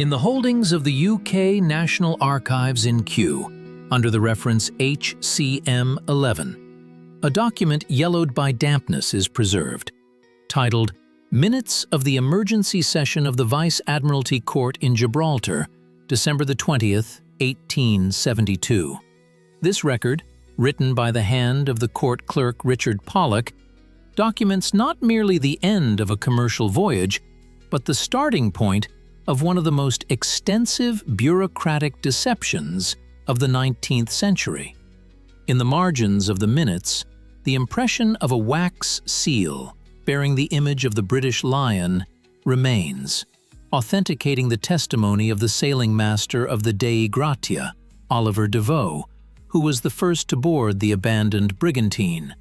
In the holdings of the UK National Archives in Kew, under the reference HCM11, a document yellowed by dampness is preserved, titled Minutes of the Emergency Session of the Vice Admiralty Court in Gibraltar, December 20th, 1872. This record, written by the hand of the court clerk Richard Pollock, documents not merely the end of a commercial voyage, but the starting point of one of the most extensive bureaucratic deceptions of the 19th century. In the margins of the minutes, the impression of a wax seal bearing the image of the British lion remains, authenticating the testimony of the sailing master of the Dei Gratia, Oliver Deveau, who was the first to board the abandoned brigantine.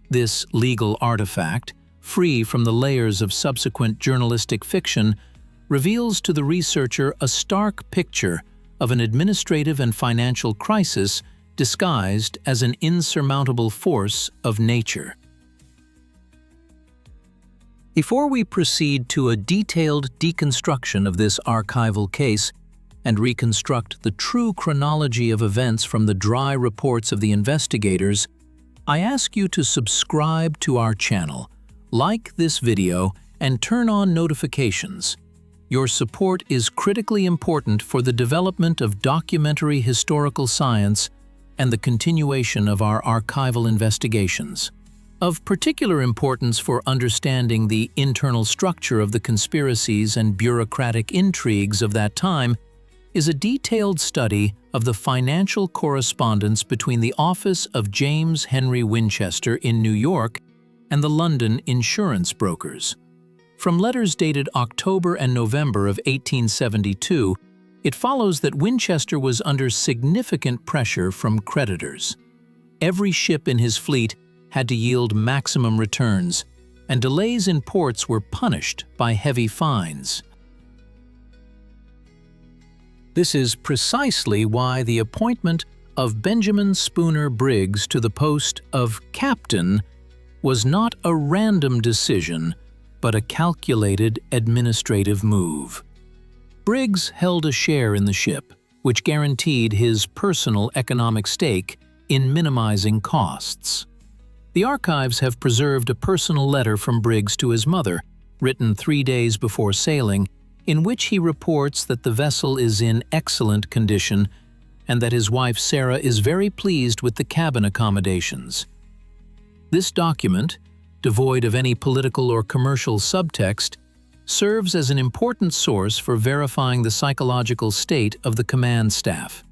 This legal artifact, free from the layers of subsequent journalistic fiction, reveals to the researcher a stark picture of an administrative and financial crisis disguised as an insurmountable force of nature. Before we proceed to a detailed deconstruction of this archival case and reconstruct the true chronology of events from the dry reports of the investigators, I ask you to subscribe to our channel, like this video, and turn on notifications. Your support is critically important for the development of documentary historical science and the continuation of our archival investigations. Of particular importance for understanding the internal structure of the conspiracies and bureaucratic intrigues of that time is a detailed study of the financial correspondence between the office of James Henry Winchester in New York and the London insurance brokers. From letters dated October and November of 1872, it follows that Winchester was under significant pressure from creditors. Every ship in his fleet had to yield maximum returns, and delays in ports were punished by heavy fines. This is precisely why the appointment of Benjamin Spooner Briggs to the post of captain was not a random decision, but a calculated administrative move. Briggs held a share in the ship, which guaranteed his personal economic stake in minimizing costs. The archives have preserved a personal letter from Briggs to his mother, written 3 days before sailing, in which he reports that the vessel is in excellent condition and that his wife Sarah is very pleased with the cabin accommodations. This document, devoid of any political or commercial subtext, serves as an important source for verifying the psychological state of the command staff.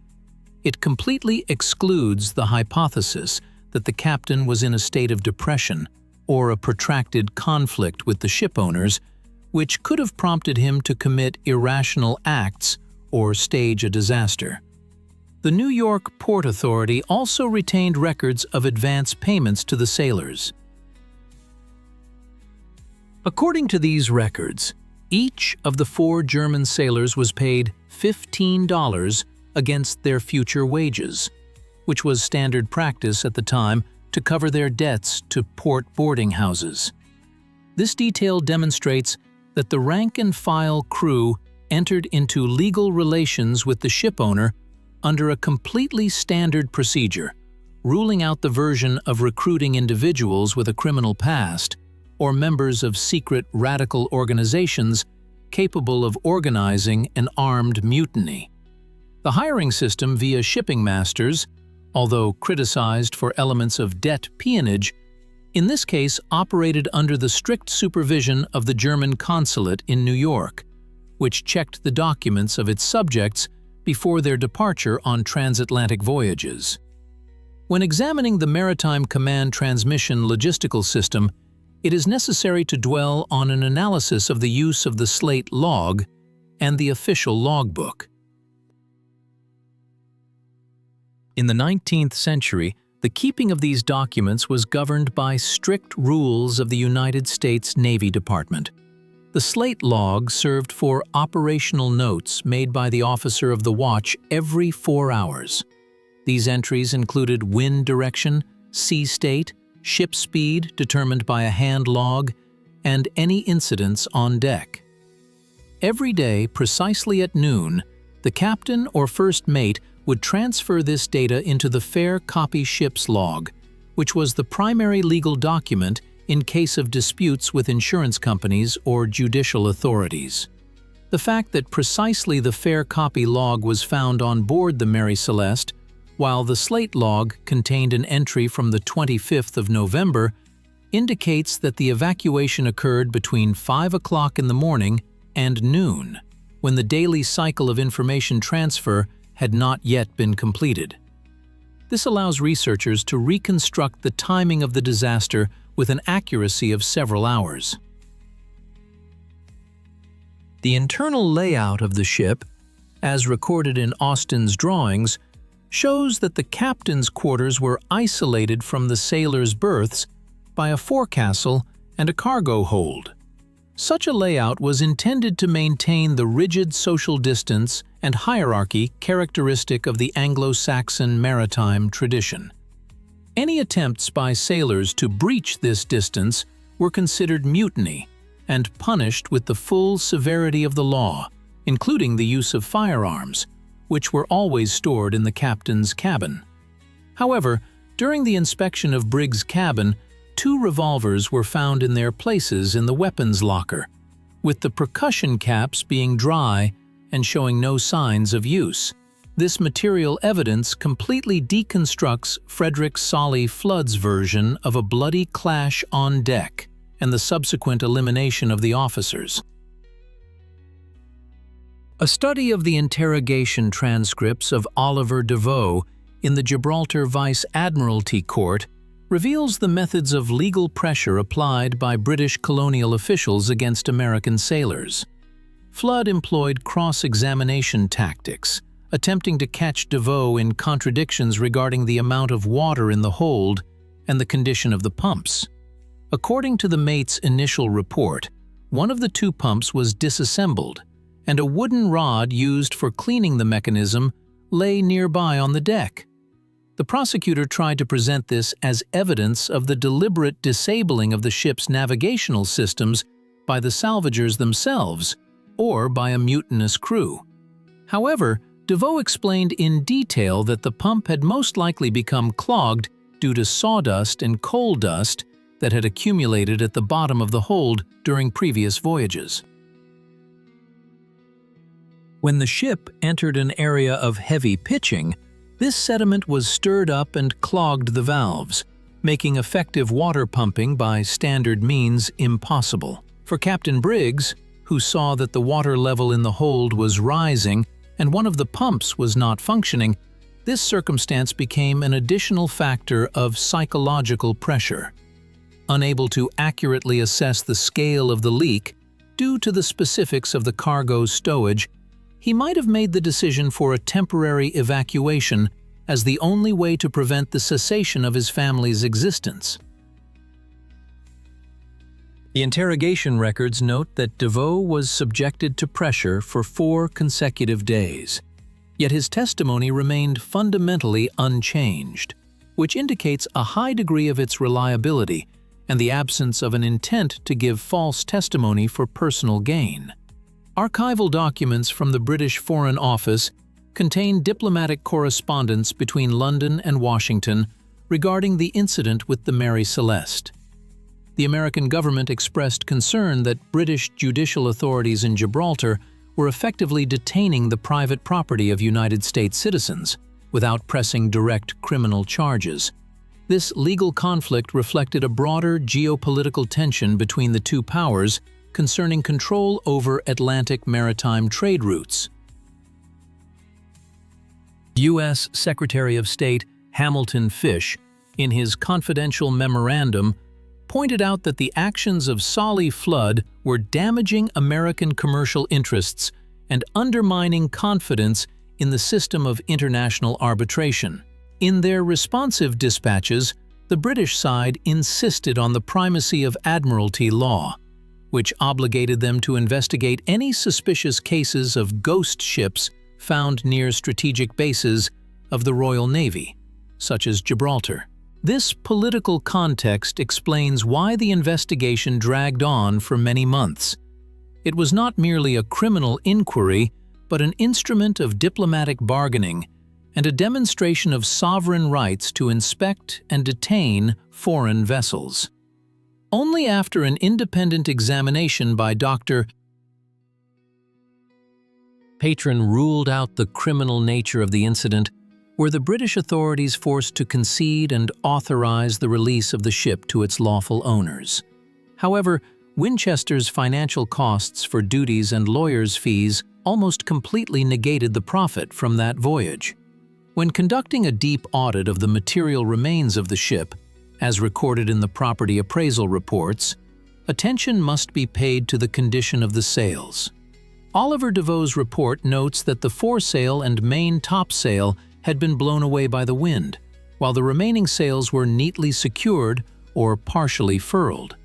It completely excludes the hypothesis that the captain was in a state of depression or a protracted conflict with the shipowners, which could have prompted him to commit irrational acts or stage a disaster. The New York Port Authority also retained records of advance payments to the sailors. According to these records, each of the 4 German sailors was paid $15 against their future wages, which was standard practice at the time to cover their debts to port boarding houses. This detail demonstrates that the rank-and-file crew entered into legal relations with the shipowner under a completely standard procedure, ruling out the version of recruiting individuals with a criminal past or members of secret radical organizations capable of organizing an armed mutiny. The hiring system via shipping masters, although criticized for elements of debt peonage, in this case operated under the strict supervision of the German consulate in New York, which checked the documents of its subjects before their departure on transatlantic voyages. When examining the Maritime Command Transmission logistical system, it is necessary to dwell on an analysis of the use of the slate log and the official logbook. In the 19th century, the keeping of these documents was governed by strict rules of the United States Navy Department. The slate log served for operational notes made by the officer of the watch every 4 hours. These entries included wind direction, sea state, ship speed determined by a hand log, and any incidents on deck. Every day, precisely at noon, the captain or first mate would transfer this data into the Fair Copy Ship's Log, which was the primary legal document in case of disputes with insurance companies or judicial authorities. The fact that precisely the Fair Copy Log was found on board the Mary Celeste, while the Slate Log contained an entry from the 25th of November, indicates that the evacuation occurred between 5 o'clock in the morning and noon, when the daily cycle of information transfer had not yet been completed. This allows researchers to reconstruct the timing of the disaster with an accuracy of several hours. The internal layout of the ship, as recorded in Austin's drawings, shows that the captain's quarters were isolated from the sailors' berths by a forecastle and a cargo hold. Such a layout was intended to maintain the rigid social distance and hierarchy characteristic of the Anglo-Saxon maritime tradition. Any attempts by sailors to breach this distance were considered mutiny and punished with the full severity of the law, including the use of firearms, which were always stored in the captain's cabin. However, during the inspection of Briggs' cabin, 2 revolvers were found in their places in the weapons locker, with the percussion caps being dry and showing no signs of use. This material evidence completely deconstructs Frederick Solly Flood's version of a bloody clash on deck and the subsequent elimination of the officers. A study of the interrogation transcripts of Oliver Deveau in the Gibraltar Vice Admiralty Court reveals the methods of legal pressure applied by British colonial officials against American sailors. Flood employed cross-examination tactics, attempting to catch Deveau in contradictions regarding the amount of water in the hold and the condition of the pumps. According to the mate's initial report, one of the 2 pumps was disassembled, and a wooden rod used for cleaning the mechanism lay nearby on the deck. The prosecutor tried to present this as evidence of the deliberate disabling of the ship's navigational systems by the salvagers themselves or by a mutinous crew. However, Deveau explained in detail that the pump had most likely become clogged due to sawdust and coal dust that had accumulated at the bottom of the hold during previous voyages. When the ship entered an area of heavy pitching, this sediment was stirred up and clogged the valves, making effective water pumping by standard means impossible. For Captain Briggs, who saw that the water level in the hold was rising and one of the pumps was not functioning, this circumstance became an additional factor of psychological pressure. Unable to accurately assess the scale of the leak due to the specifics of the cargo's stowage, he might have made the decision for a temporary evacuation as the only way to prevent the cessation of his family's existence. The interrogation records note that Deveau was subjected to pressure for 4 consecutive days, yet his testimony remained fundamentally unchanged, which indicates a high degree of its reliability and the absence of an intent to give false testimony for personal gain. Archival documents from the British Foreign Office contain diplomatic correspondence between London and Washington regarding the incident with the Mary Celeste. The American government expressed concern that British judicial authorities in Gibraltar were effectively detaining the private property of United States citizens without pressing direct criminal charges. This legal conflict reflected a broader geopolitical tension between the 2 powers concerning control over Atlantic maritime trade routes. U.S. Secretary of State Hamilton Fish, in his confidential memorandum, pointed out that the actions of Solly Flood were damaging American commercial interests and undermining confidence in the system of international arbitration. In their responsive dispatches, the British side insisted on the primacy of Admiralty law, which obligated them to investigate any suspicious cases of ghost ships found near strategic bases of the Royal Navy, such as Gibraltar. This political context explains why the investigation dragged on for many months. It was not merely a criminal inquiry, but an instrument of diplomatic bargaining and a demonstration of sovereign rights to inspect and detain foreign vessels. Only after an independent examination by Dr. Patron ruled out the criminal nature of the incident were the British authorities forced to concede and authorize the release of the ship to its lawful owners. However, Winchester's financial costs for duties and lawyers' fees almost completely negated the profit from that voyage. When conducting a deep audit of the material remains of the ship, as recorded in the property appraisal reports, attention must be paid to the condition of the sails. Oliver DeVoe's report notes that the foresail and main topsail had been blown away by the wind, while the remaining sails were neatly secured or partially furled.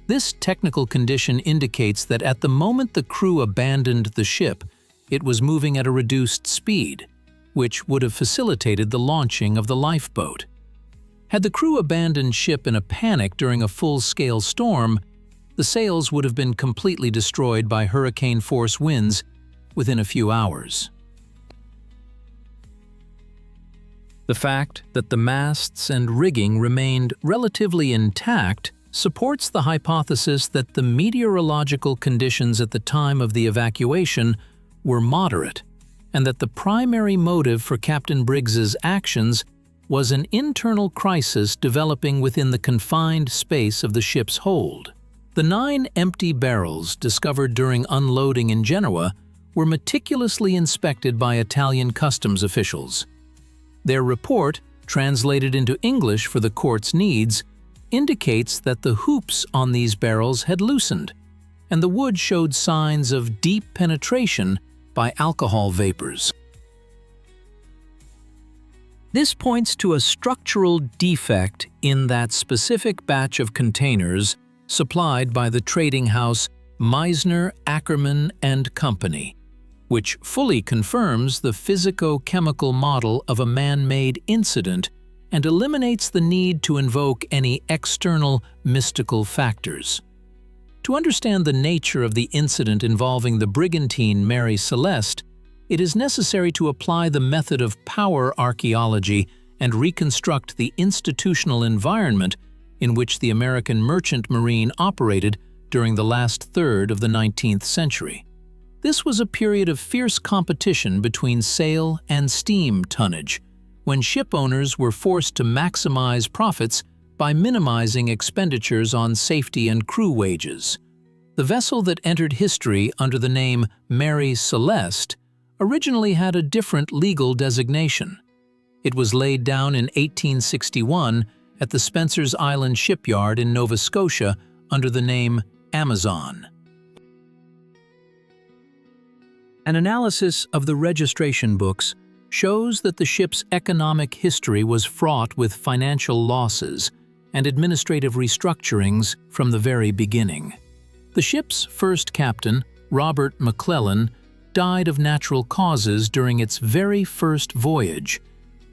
This technical condition indicates that at the moment the crew abandoned the ship, it was moving at a reduced speed, which would have facilitated the launching of the lifeboat. Had the crew abandoned ship in a panic during a full-scale storm, the sails would have been completely destroyed by hurricane-force winds within a few hours. The fact that the masts and rigging remained relatively intact supports the hypothesis that the meteorological conditions at the time of the evacuation were moderate, and that the primary motive for Captain Briggs's actions was an internal crisis developing within the confined space of the ship's hold. The 9 empty barrels discovered during unloading in Genoa were meticulously inspected by Italian customs officials. Their report, translated into English for the court's needs, indicates that the hoops on these barrels had loosened, and the wood showed signs of deep penetration by alcohol vapors. This points to a structural defect in that specific batch of containers supplied by the trading house Meisner, Ackerman and Company, which fully confirms the physico-chemical model of a man-made incident and eliminates the need to invoke any external mystical factors. To understand the nature of the incident involving the brigantine Mary Celeste, it is necessary to apply the method of power archaeology and reconstruct the institutional environment in which the American merchant marine operated during the last third of the 19th century. This was a period of fierce competition between sail and steam tonnage, when ship owners were forced to maximize profits by minimizing expenditures on safety and crew wages. The vessel that entered history under the name Mary Celeste originally had a different legal designation. It was laid down in 1861 at the Spencer's Island shipyard in Nova Scotia under the name Amazon. An analysis of the registration books shows that the ship's economic history was fraught with financial losses and administrative restructurings from the very beginning. The ship's first captain, Robert McClellan, died of natural causes during its very first voyage,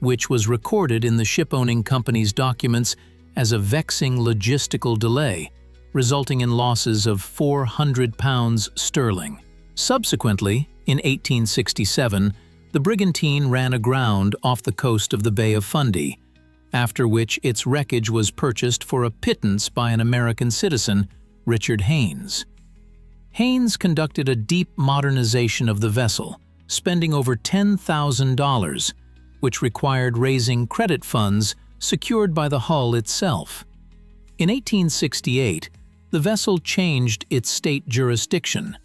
which was recorded in the ship-owning company's documents as a vexing logistical delay, resulting in losses of £400 sterling. Subsequently, in 1867, the brigantine ran aground off the coast of the Bay of Fundy, after which its wreckage was purchased for a pittance by an American citizen, Richard Haynes. Haynes conducted a deep modernization of the vessel, spending over $10,000, which required raising credit funds secured by the hull itself. In 1868, the vessel changed its state jurisdiction,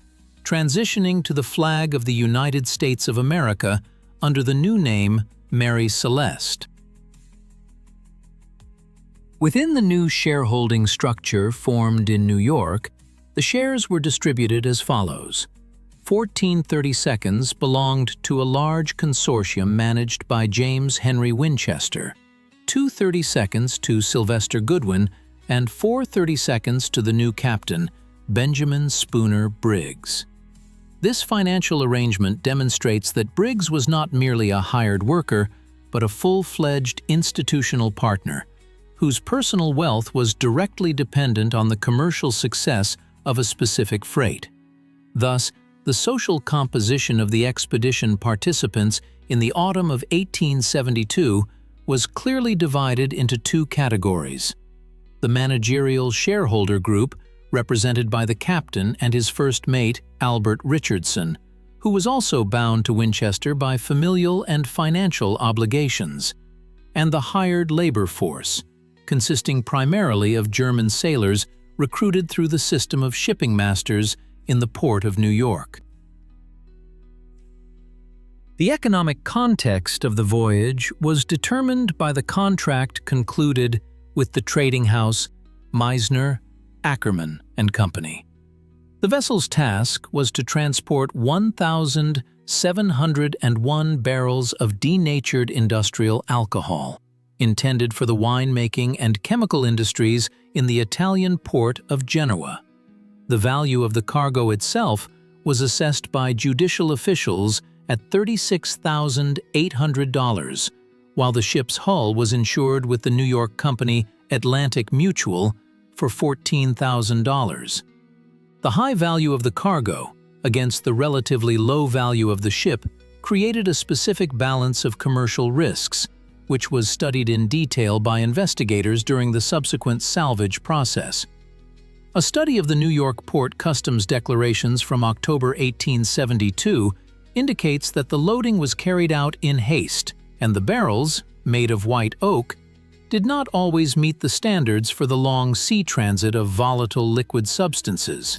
transitioning to the flag of the United States of America under the new name Mary Celeste. Within the new shareholding structure formed in New York, the shares were distributed as follows. 14 32nds belonged to a large consortium managed by James Henry Winchester, 2 32nds to Sylvester Goodwin, and 4 32nds to the new captain, Benjamin Spooner Briggs. This financial arrangement demonstrates that Briggs was not merely a hired worker, but a full-fledged institutional partner, whose personal wealth was directly dependent on the commercial success of a specific freight. Thus, the social composition of the expedition participants in the autumn of 1872 was clearly divided into two categories. The managerial shareholder group, represented by the captain and his first mate, Albert Richardson, who was also bound to Winchester by familial and financial obligations, and the hired labor force, consisting primarily of German sailors recruited through the system of shipping masters in the port of New York. The economic context of the voyage was determined by the contract concluded with the trading house Meisner, Ackerman and Company. The vessel's task was to transport 1,701 barrels of denatured industrial alcohol, intended for the winemaking and chemical industries in the Italian port of Genoa. The value of the cargo itself was assessed by judicial officials at $36,800, while the ship's hull was insured with the New York company Atlantic Mutual for $14,000. The high value of the cargo, against the relatively low value of the ship, created a specific balance of commercial risks, which was studied in detail by investigators during the subsequent salvage process. A study of the New York Port Customs declarations from October 1872 indicates that the loading was carried out in haste, and the barrels, made of white oak, did not always meet the standards for the long sea transit of volatile liquid substances.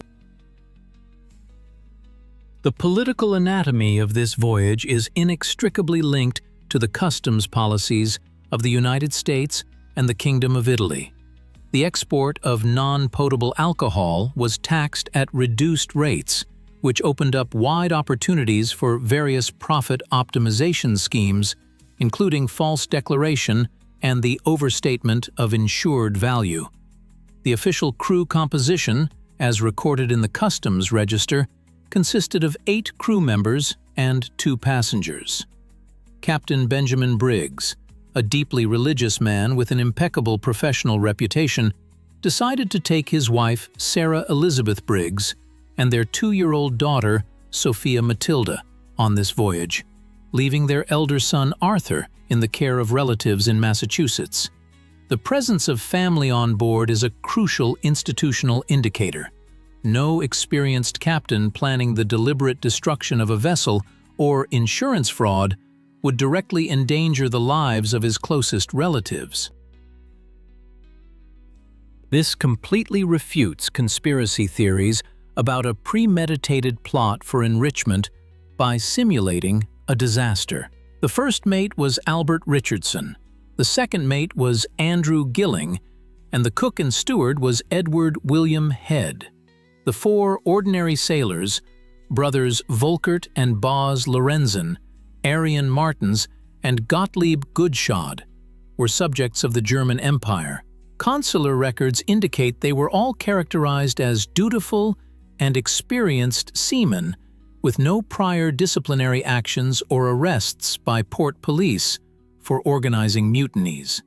The political anatomy of this voyage is inextricably linked to the customs policies of the United States and the Kingdom of Italy. The export of non-potable alcohol was taxed at reduced rates, which opened up wide opportunities for various profit optimization schemes, including false declaration and the overstatement of insured value. The official crew composition, as recorded in the Customs Register, consisted of 8 crew members and 2 passengers. Captain Benjamin Briggs, a deeply religious man with an impeccable professional reputation, decided to take his wife, Sarah Elizabeth Briggs, and their 2-year-old daughter, Sophia Matilda, on this voyage, leaving their elder son, Arthur, in the care of relatives in Massachusetts. The presence of family on board is a crucial institutional indicator. No experienced captain planning the deliberate destruction of a vessel or insurance fraud would directly endanger the lives of his closest relatives. This completely refutes conspiracy theories about a premeditated plot for enrichment by simulating a disaster. The first mate was Albert Richardson, the second mate was Andrew Gilling, and the cook and steward was Edward William Head. The 4 ordinary sailors, brothers Volkert and Boz Lorenzen, Arian Martens, and Gottlieb Goodschad, were subjects of the German Empire. Consular records indicate they were all characterized as dutiful and experienced seamen, with no prior disciplinary actions or arrests by port police for organizing mutinies.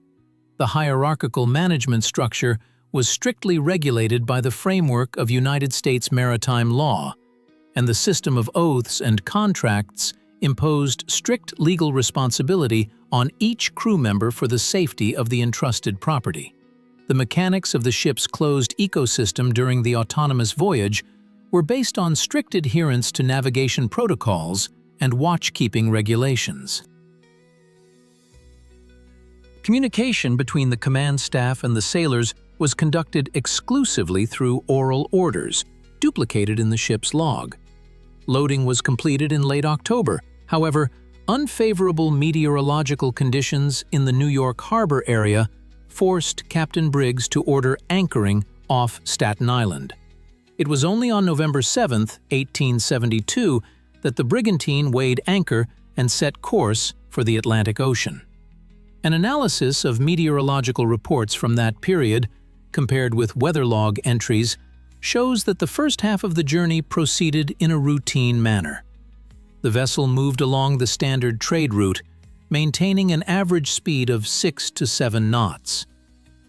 The hierarchical management structure was strictly regulated by the framework of United States maritime law, and the system of oaths and contracts imposed strict legal responsibility on each crew member for the safety of the entrusted property. The mechanics of the ship's closed ecosystem during the autonomous voyage were based on strict adherence to navigation protocols and watch-keeping regulations. Communication between the command staff and the sailors was conducted exclusively through oral orders, duplicated in the ship's log. Loading was completed in late October. However, unfavorable meteorological conditions in the New York Harbor area forced Captain Briggs to order anchoring off Staten Island. It was only on November 7, 1872, that the brigantine weighed anchor and set course for the Atlantic Ocean. An analysis of meteorological reports from that period, compared with weather log entries, shows that the first half of the journey proceeded in a routine manner. The vessel moved along the standard trade route, maintaining an average speed of 6 to 7 knots.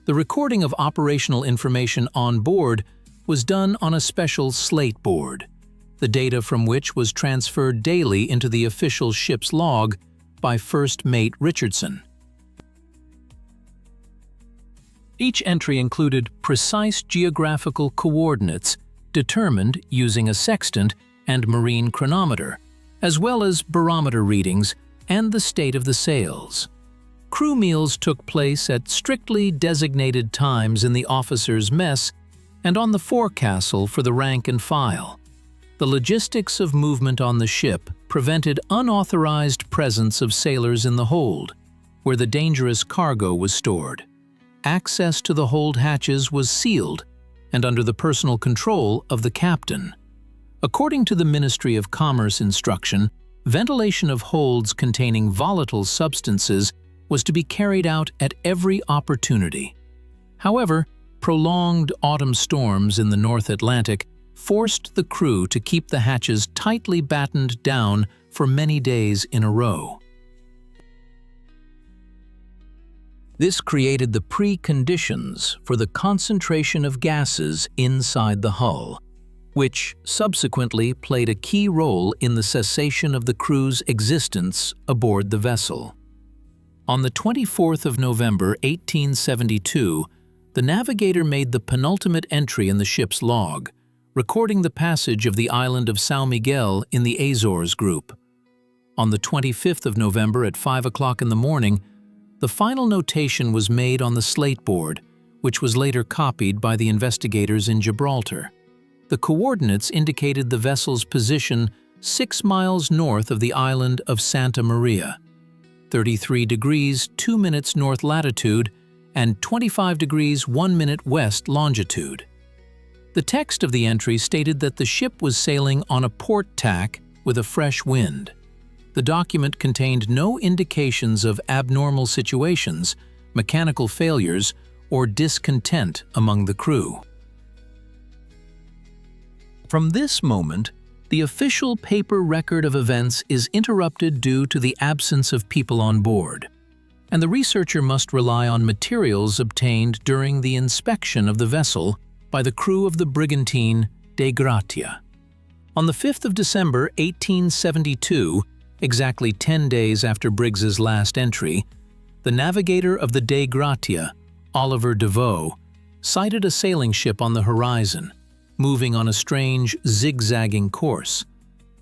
The recording of operational information on board was done on a special slate board. the data from which was transferred daily into the official ship's log by First Mate Richardson. Each entry included precise geographical coordinates determined using a sextant and marine chronometer, as well as barometer readings and the state of the sails. Crew meals took place at strictly designated times in the officers' mess and on the forecastle for the rank and file. The logistics of movement on the ship prevented unauthorized presence of sailors in the hold, where the dangerous cargo was stored. Access to the hold hatches was sealed and under the personal control of the captain. According to the Ministry of Commerce instruction, ventilation of holds containing volatile substances was to be carried out at every opportunity. However, prolonged autumn storms in the North Atlantic forced the crew to keep the hatches tightly battened down for many days in a row. This created the preconditions for the concentration of gases inside the hull, which subsequently played a key role in the cessation of the crew's existence aboard the vessel. On the 24th of November 1872, the navigator made the penultimate entry in the ship's log, recording the passage of the island of São Miguel in the Azores group. On the 25th of November at 5 o'clock in the morning, the final notation was made on the slate board, which was later copied by the investigators in Gibraltar. The coordinates indicated the vessel's position 6 miles north of the island of Santa Maria, 33 degrees 2 minutes north latitude, and 25 degrees 1 minute west longitude. The text of the entry stated that the ship was sailing on a port tack with a fresh wind. The document contained no indications of abnormal situations, mechanical failures, or discontent among the crew. From this moment, the official paper record of events is interrupted due to the absence of people on board, and the researcher must rely on materials obtained during the inspection of the vessel by the crew of the brigantine Dei Gratia. On the 5th of December 1872, exactly 10 days after Briggs's last entry, the navigator of the Dei Gratia, Oliver Deveau, sighted a sailing ship on the horizon, moving on a strange, zigzagging course.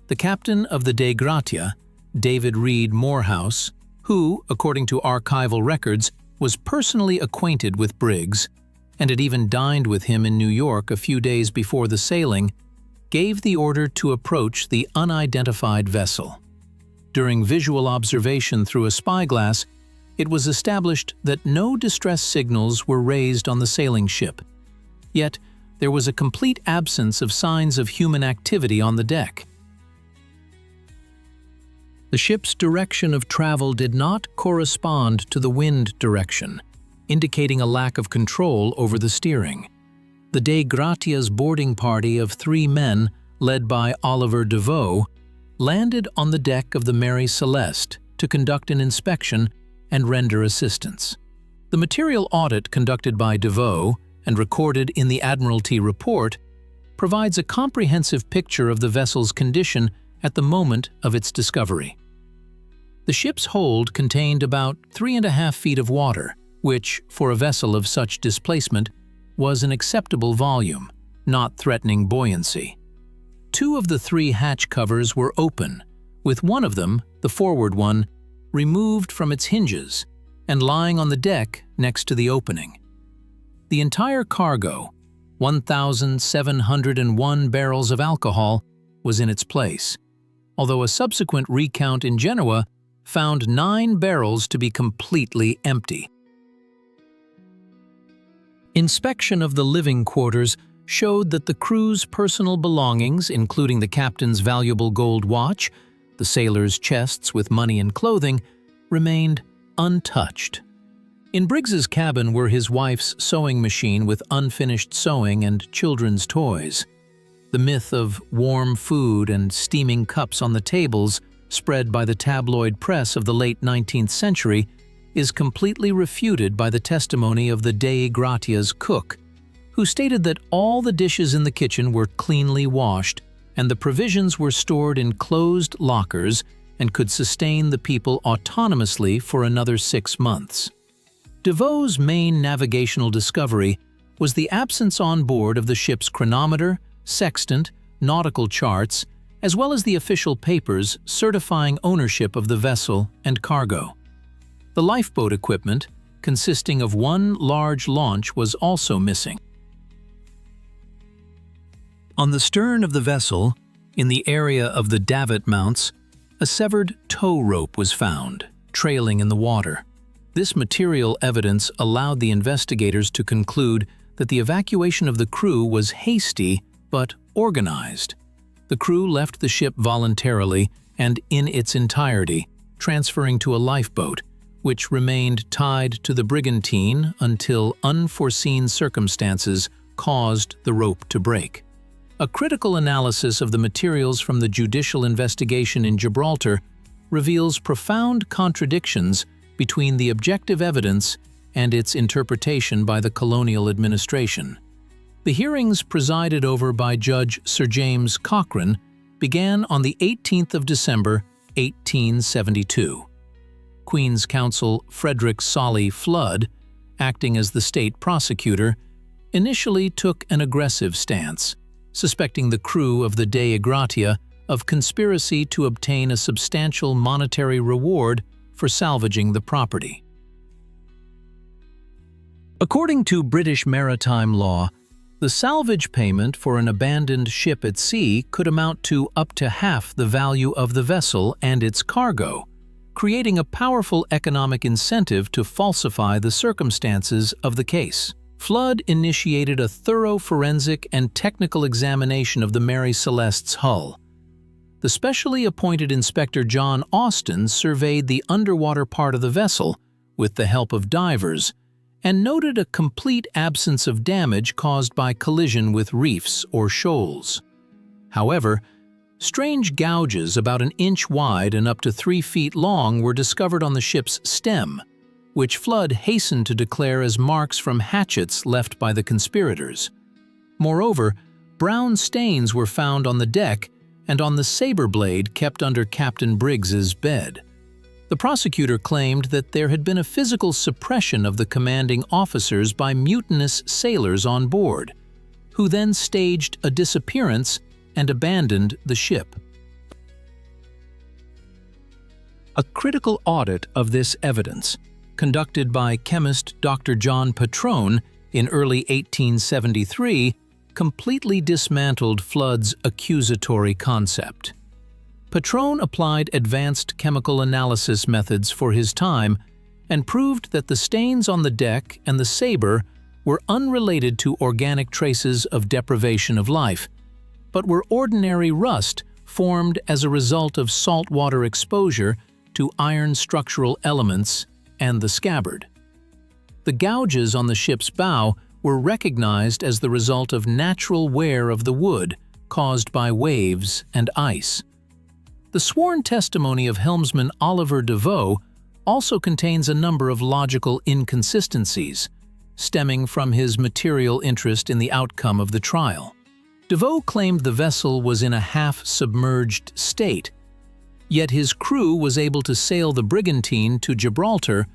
The captain of the Dei Gratia, David Reed Morehouse, who, according to archival records, was personally acquainted with Briggs and had even dined with him in New York a few days before the sailing, gave the order to approach the unidentified vessel. During visual observation through a spyglass, it was established that no distress signals were raised on the sailing ship. Yet, there was a complete absence of signs of human activity on the deck. The ship's direction of travel did not correspond to the wind direction, indicating a lack of control over the steering. The Dei Gratia's boarding party of 3 men, led by Oliver Deveau, landed on the deck of the Mary Celeste to conduct an inspection and render assistance. The material audit conducted by Deveau and recorded in the Admiralty report provides a comprehensive picture of the vessel's condition at the moment of its discovery. The ship's hold contained about 3.5 feet of water, which, for a vessel of such displacement, was an acceptable volume, not threatening buoyancy. 2 of the 3 hatch covers were open, with one of them, the forward one, removed from its hinges and lying on the deck next to the opening. The entire cargo, 1,701 barrels of alcohol, was in its place, although a subsequent recount in Genoa found 9 barrels to be completely empty. Inspection of the living quarters showed that the crew's personal belongings, including the captain's valuable gold watch, the sailors' chests with money and clothing, remained untouched. In Briggs's cabin were his wife's sewing machine with unfinished sewing and children's toys. The myth of warm food and steaming cups on the tables, spread by the tabloid press of the late 19th century, is completely refuted by the testimony of the Dei Gratia's cook, who stated that all the dishes in the kitchen were cleanly washed and the provisions were stored in closed lockers and could sustain the people autonomously for another 6 months. Devoe's main navigational discovery was the absence on board of the ship's chronometer, sextant, nautical charts, as well as the official papers certifying ownership of the vessel and cargo. The lifeboat equipment, consisting of one large launch, was also missing. On the stern of the vessel, in the area of the davit mounts, a severed tow rope was found, trailing in the water. This material evidence allowed the investigators to conclude that the evacuation of the crew was hasty but organized. The crew left the ship voluntarily and in its entirety, transferring to a lifeboat, which remained tied to the brigantine until unforeseen circumstances caused the rope to break. A critical analysis of the materials from the judicial investigation in Gibraltar reveals profound contradictions between the objective evidence and its interpretation by the colonial administration. The hearings, presided over by Judge Sir James Cochrane, began on the 18th of December, 1872. Queen's Counsel Frederick Solly Flood, acting as the state prosecutor, initially took an aggressive stance, suspecting the crew of the Dei Gratia of conspiracy to obtain a substantial monetary reward for salvaging the property. According to British maritime law, the salvage payment for an abandoned ship at sea could amount to up to half the value of the vessel and its cargo, creating a powerful economic incentive to falsify the circumstances of the case. Flood initiated a thorough forensic and technical examination of the Mary Celeste's hull. The specially appointed Inspector John Austin surveyed the underwater part of the vessel with the help of divers and noted a complete absence of damage caused by collision with reefs or shoals. However, strange gouges about an inch wide and up to 3 feet long were discovered on the ship's stem, which Flood hastened to declare as marks from hatchets left by the conspirators. Moreover, brown stains were found on the deck and on the saber blade kept under Captain Briggs's bed. The prosecutor claimed that there had been a physical suppression of the commanding officers by mutinous sailors on board, who then staged a disappearance and abandoned the ship. A critical audit of this evidence, conducted by chemist Dr. John Petrone in early 1873, completely dismantled Flood's accusatory concept. Petrone applied advanced chemical analysis methods for his time and proved that the stains on the deck and the saber were unrelated to organic traces of deprivation of life, but were ordinary rust formed as a result of saltwater exposure to iron structural elements and the scabbard. The gouges on the ship's bow were recognized as the result of natural wear of the wood caused by waves and ice. The sworn testimony of helmsman Oliver Devoe also contains a number of logical inconsistencies, stemming from his material interest in the outcome of the trial. Devoe claimed the vessel was in a half-submerged state, yet his crew was able to sail the brigantine to Gibraltar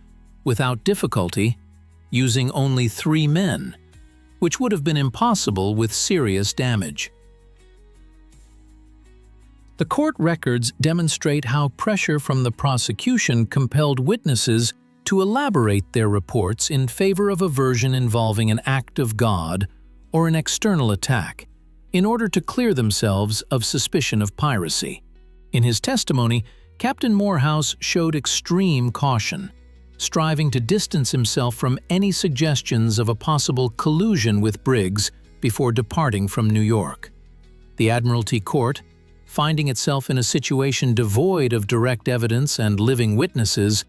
without difficulty, using only 3 men, which would have been impossible with serious damage. The court records demonstrate how pressure from the prosecution compelled witnesses to elaborate their reports in favor of a version involving an act of God or an external attack, in order to clear themselves of suspicion of piracy. In his testimony, Captain Morehouse showed extreme caution, striving to distance himself from any suggestions of a possible collusion with Briggs before departing from New York. The Admiralty Court, finding itself in a situation devoid of direct evidence and living witnesses,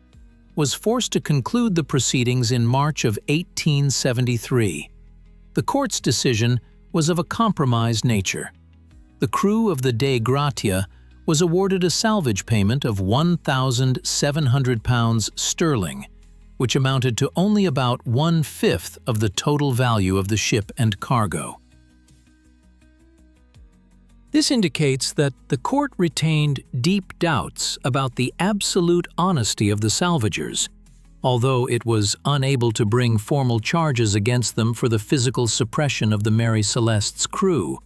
was forced to conclude the proceedings in March of 1873. The court's decision was of a compromised nature. The crew of the Dei Gratia was awarded a salvage payment of £1,700 sterling, which amounted to only about 1/5 of the total value of the ship and cargo. This indicates that the court retained deep doubts about the absolute honesty of the salvagers, although it was unable to bring formal charges against them for the physical suppression of the Mary Celeste's crew.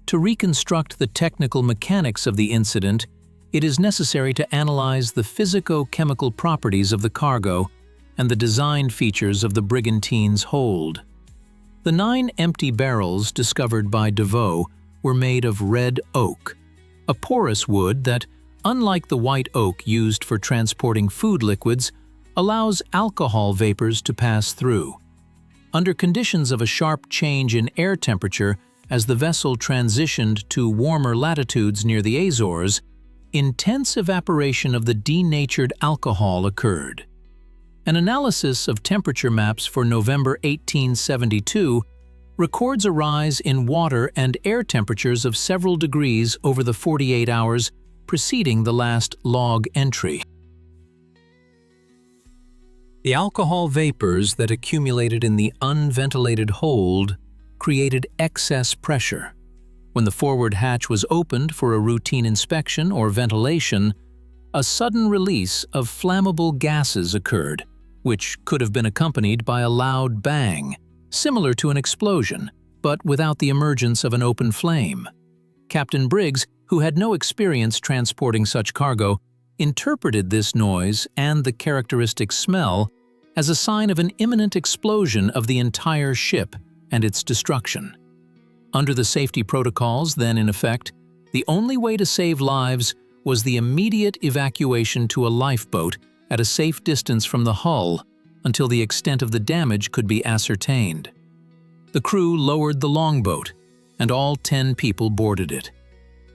To reconstruct the technical mechanics of the incident, it is necessary to analyze the physico-chemical properties of the cargo and the design features of the brigantine's hold. The 9 empty barrels discovered by DeVoe were made of red oak, a porous wood that, unlike the white oak used for transporting food liquids, allows alcohol vapors to pass through. Under conditions of a sharp change in air temperature as the vessel transitioned to warmer latitudes near the Azores, intense evaporation of the denatured alcohol occurred. An analysis of temperature maps for November 1872 records a rise in water and air temperatures of several degrees over the 48 hours preceding the last log entry. The alcohol vapors that accumulated in the unventilated hold created excess pressure. When the forward hatch was opened for a routine inspection or ventilation, a sudden release of flammable gases occurred, which could have been accompanied by a loud bang, similar to an explosion, but without the emergence of an open flame. Captain Briggs, who had no experience transporting such cargo, interpreted this noise and the characteristic smell as a sign of an imminent explosion of the entire ship and its destruction. Under the safety protocols then in effect, the only way to save lives was the immediate evacuation to a lifeboat at a safe distance from the hull until the extent of the damage could be ascertained. The crew lowered the longboat, and all 10 people boarded it.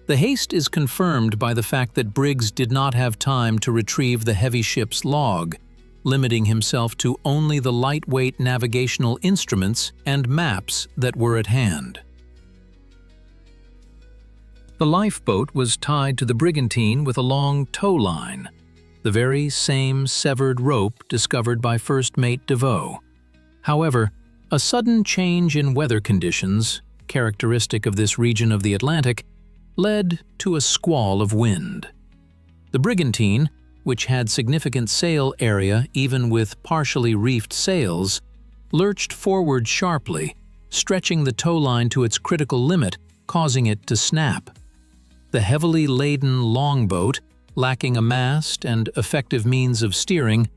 The haste is confirmed by the fact that Briggs did not have time to retrieve the heavy ship's log, limiting himself to only the lightweight navigational instruments and maps that were at hand. The lifeboat was tied to the brigantine with a long tow line, the very same severed rope discovered by First Mate DeVoe. However, a sudden change in weather conditions, characteristic of this region of the Atlantic, led to a squall of wind. The brigantine, which had significant sail area even with partially reefed sails, lurched forward sharply, stretching the tow line to its critical limit, causing it to snap. The heavily laden longboat, lacking a mast and effective means of steering,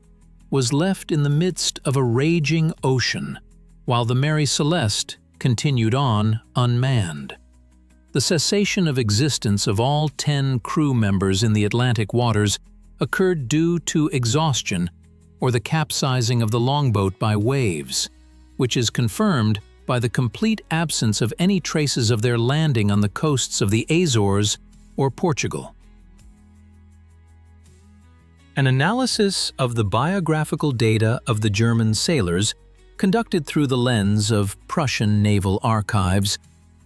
was left in the midst of a raging ocean, while the Mary Celeste continued on unmanned. The cessation of existence of all 10 crew members in the Atlantic waters occurred due to exhaustion or the capsizing of the longboat by waves, which is confirmed by the complete absence of any traces of their landing on the coasts of the Azores or Portugal. An analysis of the biographical data of the German sailors, conducted through the lens of Prussian naval archives,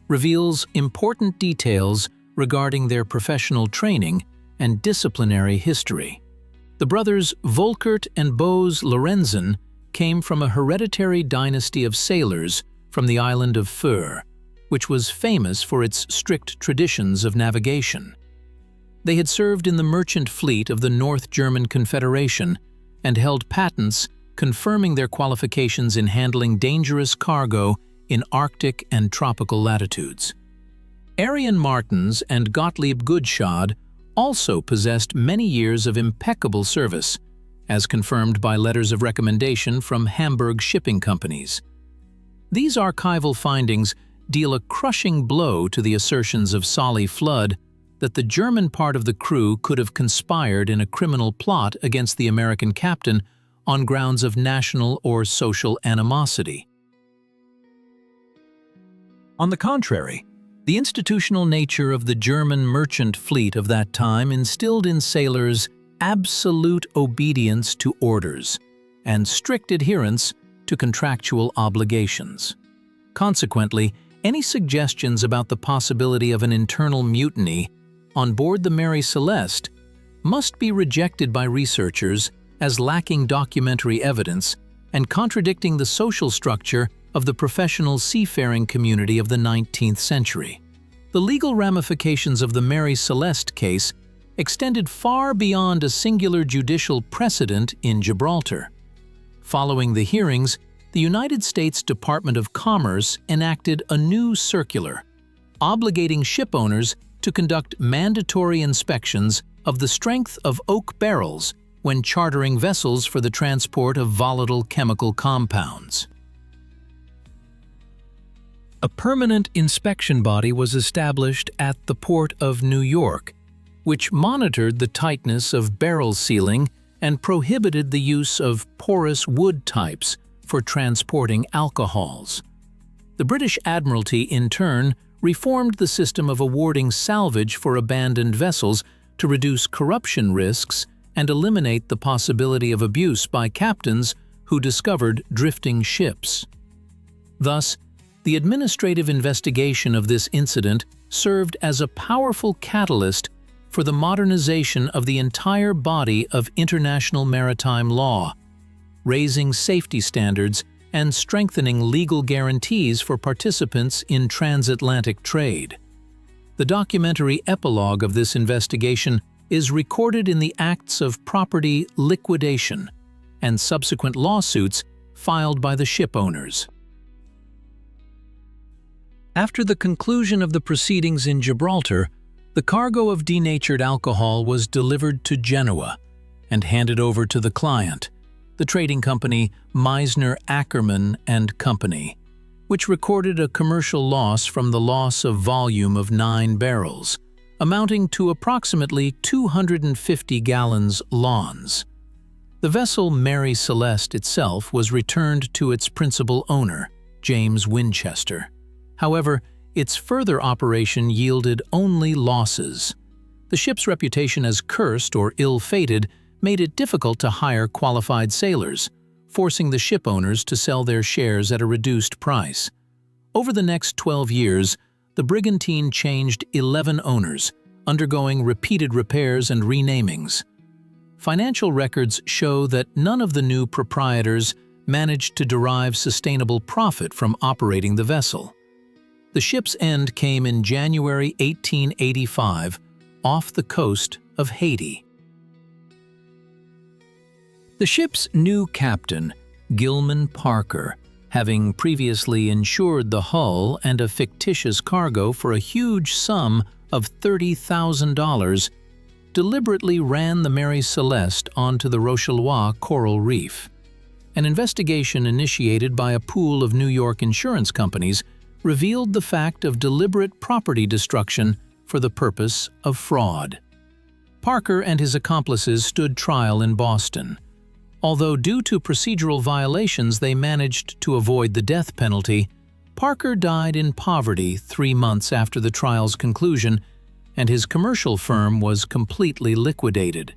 reveals important details regarding their professional training and disciplinary history. The brothers Volkert and Bose Lorenzen came from a hereditary dynasty of sailors from the island of Föhr, which was famous for its strict traditions of navigation. They had served in the merchant fleet of the North German Confederation and held patents confirming their qualifications in handling dangerous cargo in Arctic and tropical latitudes. Arian Martens and Gottlieb Gutschad also possessed many years of impeccable service, as confirmed by letters of recommendation from Hamburg shipping companies. These archival findings deal a crushing blow to the assertions of Solly Flood that the German part of the crew could have conspired in a criminal plot against the American captain on grounds of national or social animosity. On the contrary, the institutional nature of the German merchant fleet of that time instilled in sailors absolute obedience to orders and strict adherence to contractual obligations. Consequently, any suggestions about the possibility of an internal mutiny on board the Mary Celeste must be rejected by researchers as lacking documentary evidence and contradicting the social structure of the professional seafaring community of the 19th century. The legal ramifications of the Mary Celeste case extended far beyond a singular judicial precedent in Gibraltar. Following the hearings, the United States Department of Commerce enacted a new circular, obligating ship owners to conduct mandatory inspections of the strength of oak barrels when chartering vessels for the transport of volatile chemical compounds. A permanent inspection body was established at the Port of New York, which monitored the tightness of barrel sealing and prohibited the use of porous wood types for transporting alcohols. The British Admiralty, in turn, reformed the system of awarding salvage for abandoned vessels to reduce corruption risks and eliminate the possibility of abuse by captains who discovered drifting ships. Thus, the administrative investigation of this incident served as a powerful catalyst for the modernization of the entire body of international maritime law, raising safety standards and strengthening legal guarantees for participants in transatlantic trade. The documentary epilogue of this investigation is recorded in the acts of property liquidation and subsequent lawsuits filed by the ship owners. After the conclusion of the proceedings in Gibraltar, the cargo of denatured alcohol was delivered to Genoa and handed over to the client, the trading company Meisner Ackermann and Company, which recorded a commercial loss from the loss of volume of 9 barrels, amounting to approximately 250 gallons lawns. The vessel Mary Celeste itself was returned to its principal owner, James Winchester. However, its further operation yielded only losses. The ship's reputation as cursed or ill-fated made it difficult to hire qualified sailors, forcing the ship owners to sell their shares at a reduced price. Over the next 12 years, the brigantine changed 11 owners, undergoing repeated repairs and renamings. Financial records show that none of the new proprietors managed to derive sustainable profit from operating the vessel. The ship's end came in January 1885 off the coast of Haiti. The ship's new captain, Gilman Parker, having previously insured the hull and a fictitious cargo for a huge sum of $30,000, deliberately ran the Mary Celeste onto the Rocheleau coral reef. An investigation initiated by a pool of New York insurance companies revealed the fact of deliberate property destruction for the purpose of fraud. Parker and his accomplices stood trial in Boston. Although due to procedural violations they managed to avoid the death penalty, Parker died in poverty 3 months after the trial's conclusion, and his commercial firm was completely liquidated.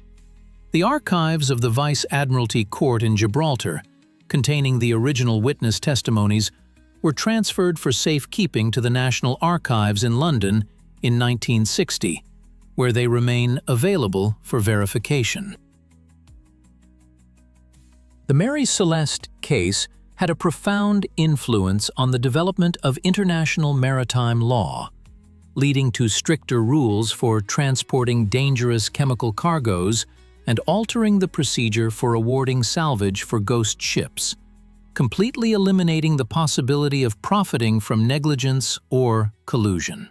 The archives of the Vice Admiralty Court in Gibraltar, containing the original witness testimonies, were transferred for safekeeping to the National Archives in London in 1960, where they remain available for verification. The Mary Celeste case had a profound influence on the development of international maritime law, leading to stricter rules for transporting dangerous chemical cargoes and altering the procedure for awarding salvage for ghost ships, completely eliminating the possibility of profiting from negligence or collusion.